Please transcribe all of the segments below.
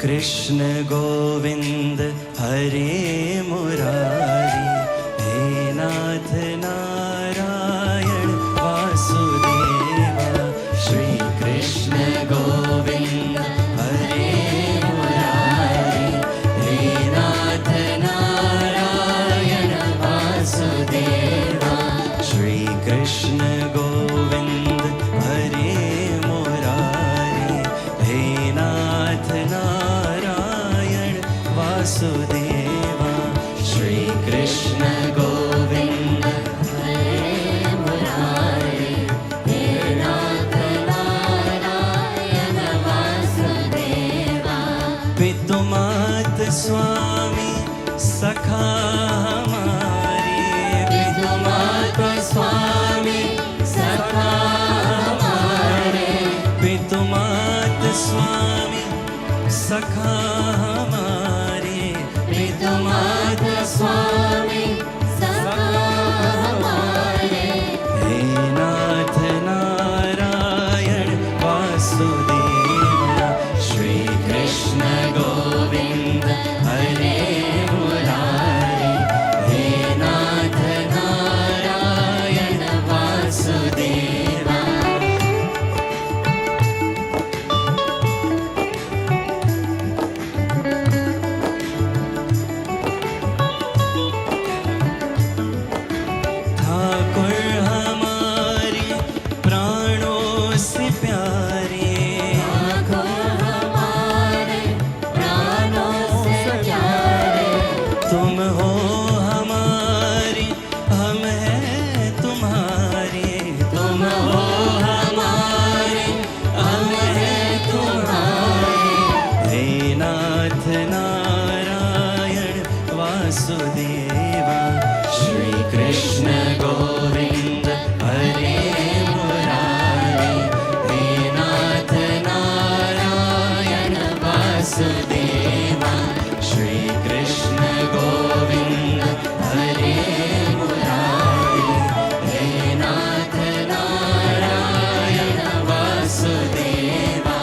कृष्ण गोविंद हरे मुरारी, हे नाथ नारायण वासुदेवा। श्री कृष्ण गोविंद हरे मुरारी, हे नाथ नारायण वासुदेवा। श्री कृष्ण गोविंद हरे मुरारी, हे नाथ नारायण वासुदेवा। श्री कृष्ण गोविंद हरे मुरारी, हे नाथ नारायण वासुदेवा। पितु मात स्वामी सखा हमारे, पितु मात स्वामी सखा हमारे, पितु मात स्वामी सखा हमारे, पितु मात स्वामी सखा हमारे। हे नाथ नारायण वासुदेवा। श्री कृष्ण गोविंद हरे मुरारी, हे नाथ नारायण वासुदेवा। ठाकुर हमारे प्राणों से प्यारे, ठाकुर हमारे प्राणों से प्यारे। तुम हो हमारे, हम हैं तुम्हारे, तुम हो हमारे, हम हैं तुम्हारे। हे नाथ नारायण वासुदेवा। श्री कृष्ण गोविंद हरे मुरारी, हे नाथ नारायण वासुदेवा। श्री कृष्ण गोविंद हरे मुरारी, हे नाथ नारायण वासुदेवा।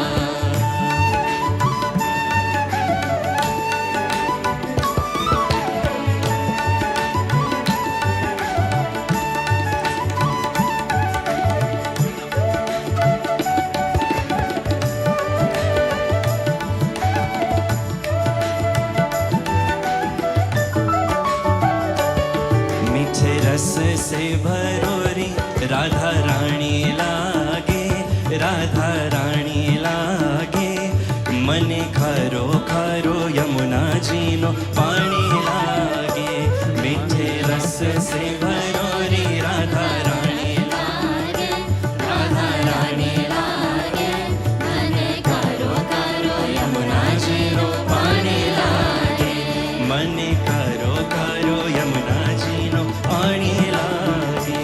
मीठे रस से भरोरी राधा रानी लागे, राधा रानी लागे। मने खारो खारो यमुना जीनो पानी लागे। मीठे रस से भरोरी राधा रानी लागे, राधा रानी लागे। मने खारो खारो यमुना जीनो पानी लागे। मने खारो खारो यमुना जीनो पानी लागे।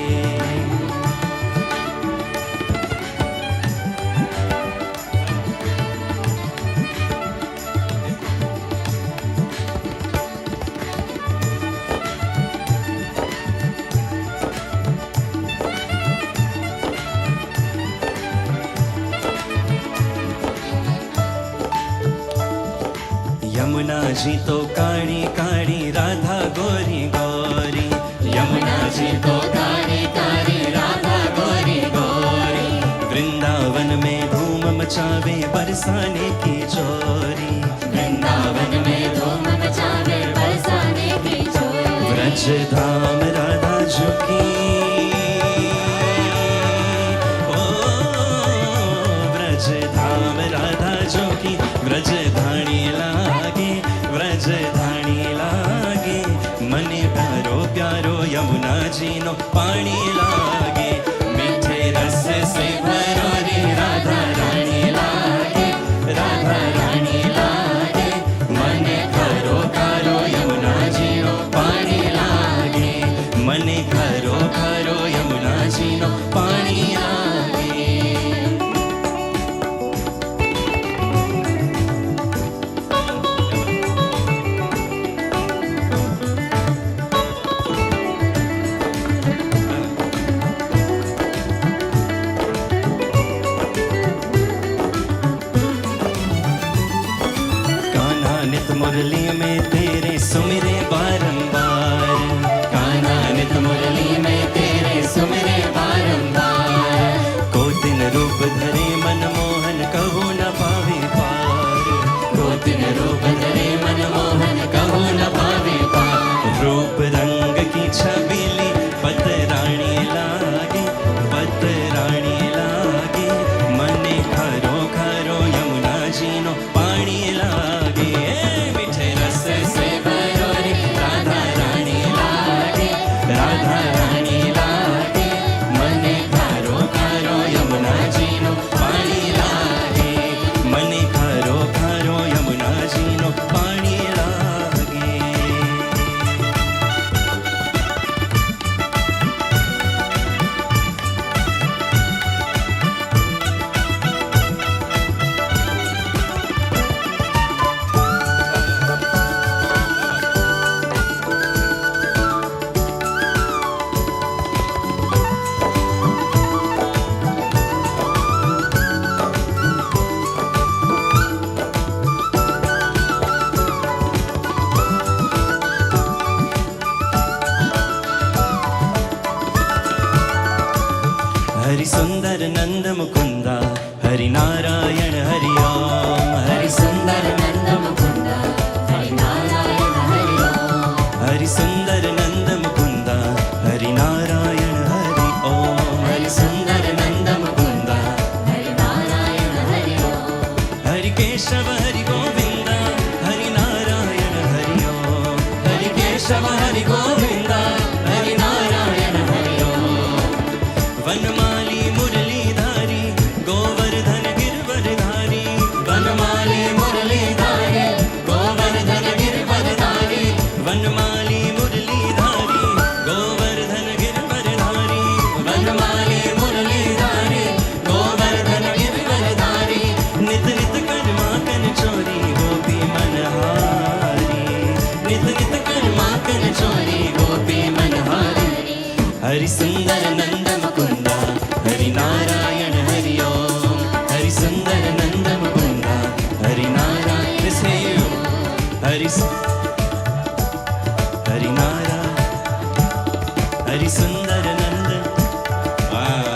यमुना जी तो काड़ी काड़ी राधा गोरी गोरी, यमुना जी तो काड़ी काड़ी राधा गोरी गोरी। वृंदावन में धूम मचावे बरसाने की चोरी, वृंदावन में धूम मचावे बरसाने की चोरी। व्रज धाम राधा झुकी, ओ व्रज धाम राधा झुकी। व्रज धाणी लागे, व्रज धाणी लागे। मने प्यारो प्यारो यमुना जीनो पानी लागे। मीठे रस से भरोरी राधा रानी लागे, राधा रानी लागे। मने खारो खारो यमुना जीनो पानी लागे। मने खारो खारो यमुना जीनो पानी लागे। नित मुरली में तेरे सुमिरे बारंबार, कान्हा नित मुरली में तेरे सुमिरे बारंबार। को दिन रूप धरे मनमोहन कहू न पावे पार, को दिन रूप धरे मनमोहन कहू न पावे पार। रूप रंग की छबीली पतराणी लागे, पतराणी लागे, मने खरो खरो यमुना जी नो पाणी लागे। मीठे रस से भरो रे राधा रानी लागे, राधा रानी लागे, मने खरो खरो यमुना जी नो पाणी लागे, मने खरो खरो यमुना जी नो पाणी लागे। हरि सुंदर नंद मुकुंदा, हरि नारायण हरि ओम। हरि सुंदर नंद मुकुंदा, हरि नारायण हरि ओम। हरि सुंदर नंद मुकुंदा, हरि नारायण हरि ओम। हरि सुंदर नंद मुकुंदा, हरि नारायण हरि ओम। हरि केशव हरि गोविंदा, हरि नारायण हरि ओम। हरि केशव हरि गोविंदा, हरि नारायण हरि ओम। वनमाली मुरलीधारी, गोवर्धन गिरवरधारी, वनमाली मुरलीधारी, गोवर्धन गिरवरधारी, वनमाली मुरलीधारी, गोवर्धन गिरवरधारी, वनमाली मुरलीधारी, गोवर्धन गिरवरधारी। नित नित कर्मा कन चोरी गोपी मनहारी, नित नित कर्मा कन चोरी गोपी मनहारी। हरि सुंदर नंद मुकुंदा, हरि नारायण हरि ओम। हरि सुंदर नंद मुकुंदा, हरि नारायण से हरि हरि नारायण हरि सुंदर नंद। वाह!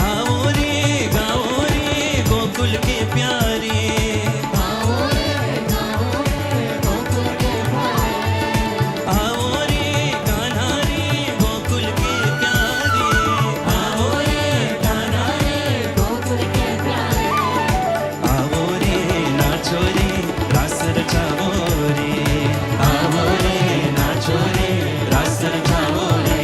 आओ रे गाओ रे गोकुल के प्यारे, आओ रे गाओ रे गोकुल के प्यारे, आओ रे कान्हा रे गोकुल के प्यारे, आओ रे कान्हा रे गोकुल के प्यारे। आओ रे नाचो रे रास रचाओ रे, आओ रे नाचो रे रास रचाओ रे।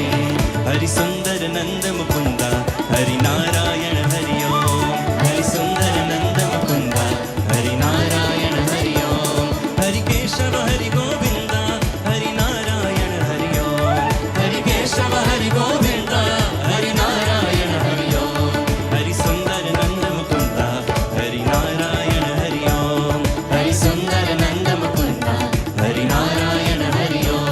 हरि सुंदर नंद मुकुंदा, हरि नारायण हरि ओम। हरि सुंदर नंद मुकुंदा, हरि नारायण हरि ओम। हरि केशव हरि गोविंदा, हरि नारायण हरि ओम। हरि केशव हरि गोविंदा, हरि नारायण हरि ओम। हरि सुंदर नंद मुकुंदा, हरि नारायण हरि ओम। हरि सुंदर नंद मुकुंदा, हरि नारायण हरि ओम।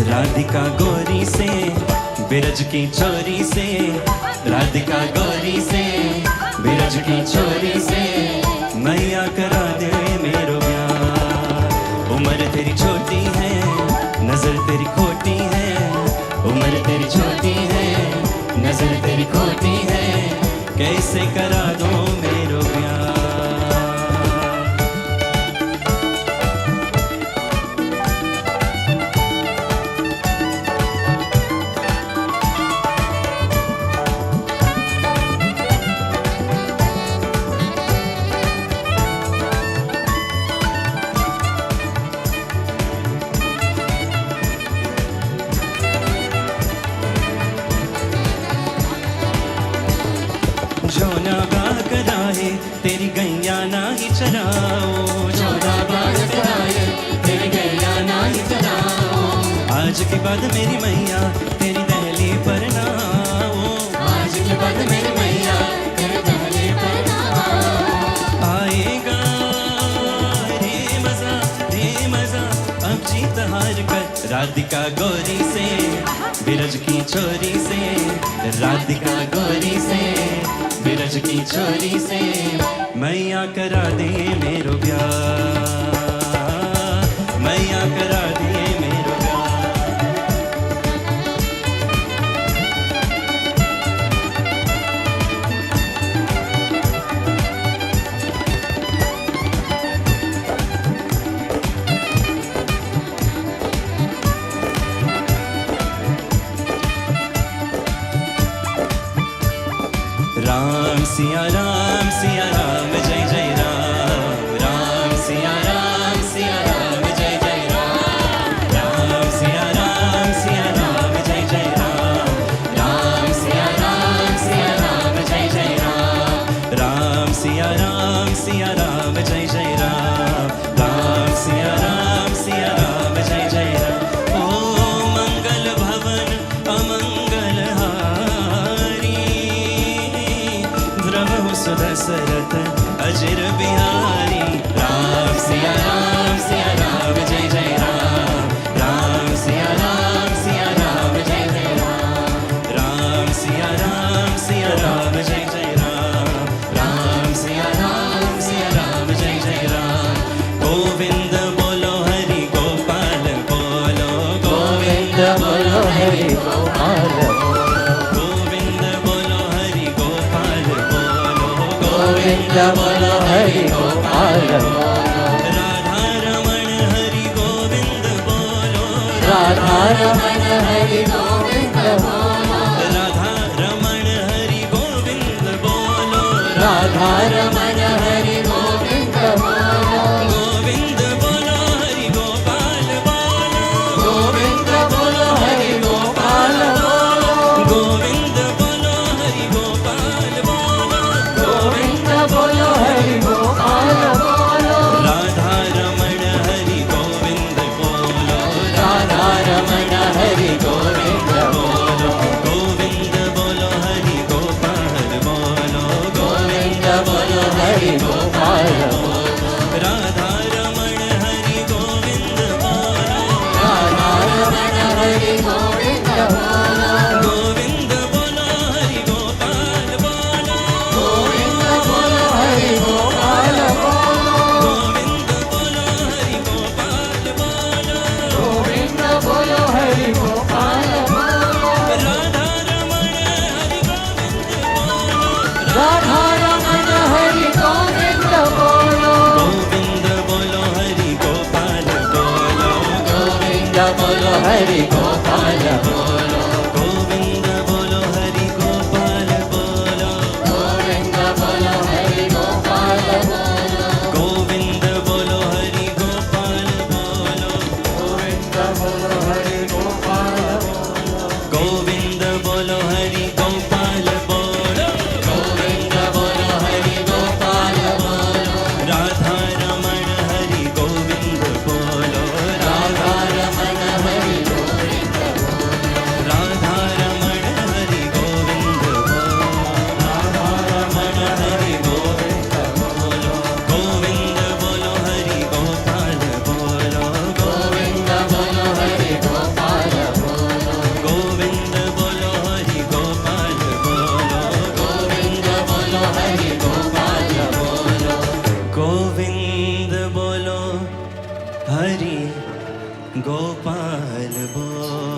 राधिका गोरी से बिरज की चोरी से, राधिका गोरी से बिरज की चोरी से, मैया करा दे मेरो ब्याह। उम्र तेरी छोटी है, नजर तेरी खोटी है, उम्र तेरी छोटी है, नजर तेरी खोटी है, कैसे करा दो मेरो ब्याह। के बाद मेरी मैया तेरी दहली पर ना आओ, आज के बाद मेरी मैया तेरे दहली पर ना आओ। आएगा रे मजा अब जीत हार कर राधिका गौरी से, बिरज की छोरी से, राधिका गौरी से, बिरज की छोरी से, मैया करा दे मेरो ब्याह, मैया करा दे मेरो ब्याह। राम सिया राम जय जय राम, राम सिया राम जय जय राम, राम सिया राम जय जय राम, राम सिया राम जय जय राम, राम सिया राम जय जय राम, राम सिया राम जय जय राम। ओ मंगल भवन अमंगल हारी, द्रवहु सुदशरथ अजिर बिहारी, राम सिया राम जय जय राम, राम सिया राम जय जय राम, राम सिया राम जय जय राम, राम सिया राम जय जय राम। गोविंद बोलो हरि गोपाल बोलो, गोविंद बोलो हरि गोपाल गोविंद बोलो हरि गोपाल बोलो, गोविंद बोलो हरि गोपाल राधा रमण हरि गोविंद बोलो, राधा रमण हरि गोविंद बोलो, राधा रमण हरि गोविंद बोलो, राधा रमण हरि गोविंद बोलो, गोविंद बोलो हरि गोपाल बोलो, गोविंद बोलो हरि गोपाल बोलो, गोविंद बोलो हरि गोपाल बोलो, गोविंद बोलो हरि गोपाल बोलो, राधा रमण हरि गोविंद बोलो, राधा रमण हरि गोविंद बोलो, गोविंद बोलो हरि गोपाल बोलो, गोविंद बोलो हरि गोपाल बोलो, राधा रमण हरि गोविंद बोलो, राधा रमण हरि गोविंद बोलो, गोविंद बोलो हरि गोपाल बोलो, गोविंद बोलो हरि गोपाल बोलो, गोविंद बोलो हरि गोपाल बोलो, गोविंद बोलो हरि गोपाल बोलो, राधा रमण हरि गोविंद बोलो, राधा रमण हरि गोविंद बोलो, गोविंद बोलो हरि गोपाल बोलो, गोविंद बोलो हरि गोपाल बोलो, गोविंद बोलो हरि गोपाल बोलो, गोविंद बोलो हरि गोपाल बोलो, गोविंद बोलो हरि गोपाल बोलो, गोविंद बोलो हरि गोपाल बोलो, गोविंद बोलो हरि गोपाल बोलो, गोविंद बोलो हरि गोपाल बोलो, राधा रमण हरि गोविंद बोलो, राधा रमण हरि गोविंद बोलो, राधा रमण हरि गोविंद बोलो, राधा रमण हरि गोविंद बोलो, गोविंद बोलो हरि गोपाल बोलो, गोविंद बोलो हरि गोपाल बोलो, गोविंद बोलो हरि गोपाल बोलो, गोविंद बोलो हरि गोपाल बोलो, गोविंद बोलो हरि गोपाल बोलो।